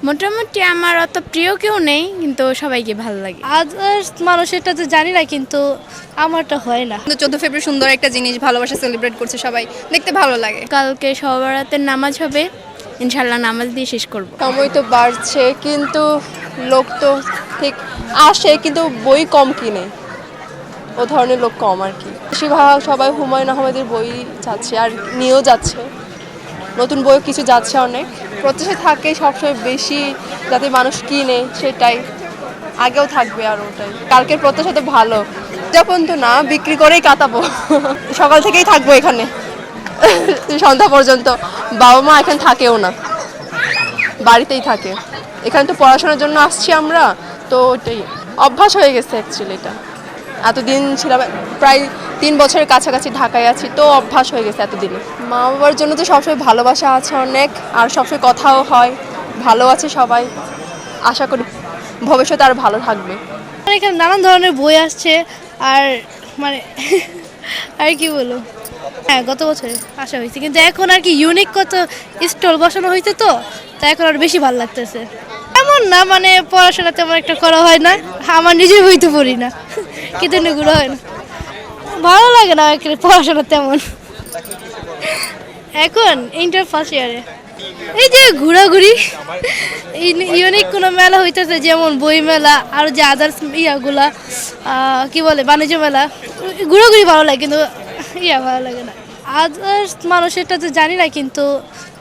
মোটামুটি আমার অত প্রিয় কেউ নেই, কিন্তু সবাইকে ভালো লাগে। আদার্স মানুষেরটা তো জানি না, কিন্তু আমারটা হয় না। কিন্তু 14 ফেব্রুয়ারি সুন্দর একটা জিনিস, ভালোবাসা সেলিব্রেট করছে সবাই, দেখতে ভালো লাগে। কালকে সব রাতের নামাজ হবে, ইনশাল্লাহ নামাজ দিয়ে শেষ করব। সময় তো বাড়ছে, কিন্তু লোক তো ঠিক আসে, কিন্তু বই কম কিনে, ও ধরনের লোক কম আর কি। বেশিরভাগ সবাই হুমায়ুন আহমেদের বই যাচ্ছে, আর নিয়েও যাচ্ছে, নতুন বই কিছু যাচ্ছে অনেক। প্রত্যাশা থাকে সবসময় বেশি যাতে মানুষ কিনে, সেটাই আগেও থাকবে। আর ওটাই কালকের প্রত্যাশা তো ভালো, যখন তো না বিক্রি করেই কাটাবো। সকাল থেকেই থাকবো এখানে সন্ধ্যা পর্যন্ত। বাবা মা এখানে থাকেও না, বাড়িতেই থাকে। এখানে তো পড়াশোনার জন্য আসছি আমরা, তো ওটাই অভ্যাস হয়ে গেছে অ্যাকচুয়ালি। এটা এতদিন ছিলাম, প্রায় 3 বছরের কাছাকাছি ঢাকায় আছি, তো অভ্যাস হয়ে গেছে এতদিনে। মা বাবার জন্য তো সবসময় ভালোবাসা আছে অনেক, আর সবসময় কথাও হয়, ভালো আছে সবাই। আশা করি ভবিষ্যতে আর ভালো থাকবে। এখানে নানান ধরনের বই আসছে, আর মানে আর কি বলবো, হ্যাঁ গত বছরে আসা হয়েছে, কিন্তু এখন আর কি ইউনিক কত স্টল বসানো হয়েছে, তো তাই এখন আর বেশি ভালো লাগতেছে। এমন না মানে পড়াশোনা তেমন একটা করা হয় না, আমার নিজের বই তো পড়ি না, কিন্তু এগুলো হয় না, ভালো লাগে না পড়াশোনা তেমন। এখন ইন্টার ফার্স্ট ইয়ারে এই যে ঘোরাঘুরি, ইউনিক কোনো মেলা হইতেছে, যেমন বই মেলা আর যে আদার্স ইয়াগুলা কি বলে বাণিজ্য মেলা, ঘোরাঘুরি ভালো লাগে, কিন্তু ভালো লাগে না। আদার্স মানুষেরটা তো জানি না, কিন্তু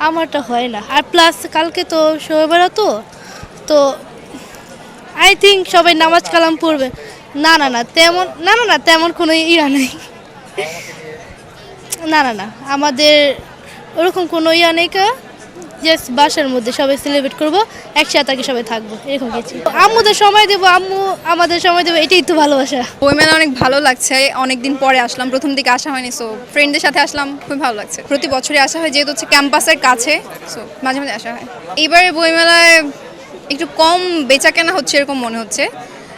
আমারটা হয় না। আর প্লাস কালকে তো শবে বরাত, তো আই থিঙ্ক সবাই নামাজ কালাম পড়বে। না তেমন কোনো ইয়া নেই। না আমাদের ওরকম কোনো ইয়া নেই, জাস্ট বাসার মধ্যে সবাই সেলিব্রেট করবো, একসাথে আগে সবাই থাকবো, এরকম কিছু। আম্মুদের সময় দেবো, আম্মু আমাদের সময় দেবো, এটাই তো ভালোবাসা। বইমেলা অনেক ভালো লাগছে, অনেকদিন পরে আসলাম, প্রথম দিকে আসা হয়নি, সো ফ্রেন্ডদের সাথে আসলাম, খুব ভালো লাগছে। প্রতি বছরই আসা হয়, যেহেতু হচ্ছে ক্যাম্পাসের কাছে, সো মাঝে মাঝে আসা হয়। এইবারে বইমেলায় একটু কম বেচা কেনা হচ্ছে এরকম মনে হচ্ছে,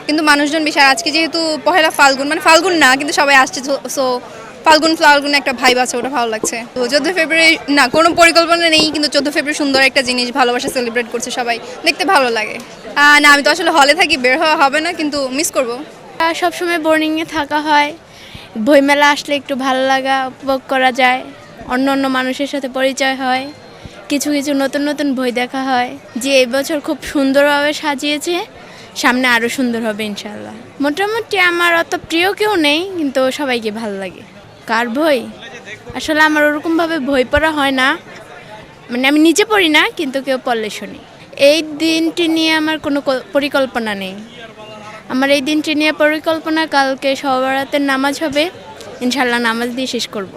কিন্তু মানুষজন বেশি। আর আজকে যেহেতু পহেলা ফাল্গুন, মানে ফাল্গুন না কিন্তু সবাই আসছে, সো ফাল্গুন একটা ভাইব আছে, ওটা ভালো লাগছে। তো 14 ফেব্রুয়ারি না কোনো পরিকল্পনা নেই, কিন্তু 14 ফেব্রুয়ারি সুন্দর একটা জিনিস, ভালোবাসা সেলিব্রেট করছে সবাই, দেখতে ভালো লাগে। না আমি তো আসলে হলে থাকি, বের হওয়া হবে না, কিন্তু মিস করবো। সবসময় বোর্ডিংয়ে থাকা হয়, বইমেলা আসলে একটু ভালো লাগা উপভোগ করা যায়, অন্য অন্য মানুষের সাথে পরিচয় হয়, কিছু কিছু নতুন নতুন বই দেখা হয়, যে এবছর খুব সুন্দরভাবে সাজিয়েছে, সামনে আরও সুন্দর হবে ইনশাল্লাহ। মোটামুটি আমার অত প্রিয় কেউ নেই, কিন্তু সবাইকে ভালো লাগে। কার বই? আসলে আমার ওরকমভাবে বই পড়া হয় না, মানে আমি নিজে পড়ি না, কিন্তু কেউ পড়লে শুনি। এই দিনটি নিয়ে আমার কোনো পরিকল্পনা নেই। আমার এই দিনটি নিয়ে পরিকল্পনা, কালকে সব রাতের নামাজ হবে, ইনশাল্লাহ নামাজ দিয়ে শেষ করব।